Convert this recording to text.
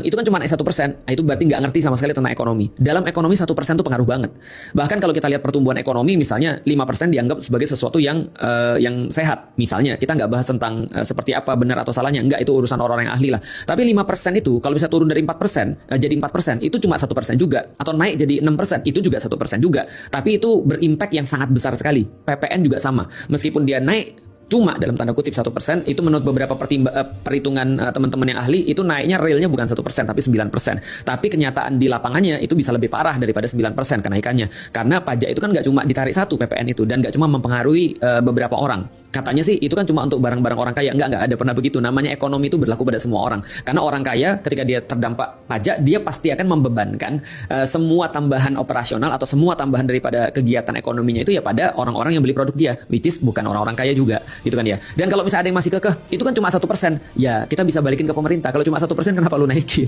Itu kan cuma naik 1%, itu berarti nggak ngerti sama sekali tentang ekonomi. Dalam ekonomi 1% itu pengaruh banget. Bahkan kalau kita lihat pertumbuhan ekonomi, misalnya 5% dianggap sebagai sesuatu yang sehat. Misalnya kita nggak bahas tentang seperti apa benar atau salahnya, nggak, itu urusan orang-orang yang ahli lah. Tapi 5% itu kalau bisa turun dari 4% jadi 4%, itu cuma 1% juga. Atau naik jadi 6%, itu juga 1% juga. Tapi itu berimpact yang sangat besar sekali. PPN juga sama. Meskipun dia naik cuma dalam tanda kutip 1%, itu menurut beberapa perhitungan teman-teman yang ahli, itu naiknya realnya bukan 1% tapi 9%. Tapi kenyataan di lapangannya itu bisa lebih parah daripada 9% kenaikannya. Karena pajak itu kan nggak cuma ditarik satu PPN itu, dan nggak cuma mempengaruhi beberapa orang. Katanya sih itu kan cuma untuk barang-barang orang kaya. Nggak ada pernah begitu. Namanya ekonomi itu berlaku pada semua orang. Karena orang kaya ketika dia terdampak pajak, dia pasti akan membebankan semua tambahan operasional atau semua tambahan daripada kegiatan ekonominya itu ya pada orang-orang yang beli produk dia, which is bukan orang-orang kaya juga. Gitu kan ya. Dan kalau misalnya ada yang masih kekeh, itu kan cuma 1%. Ya, kita bisa balikin ke pemerintah. Kalau cuma 1%, kenapa lu naikin?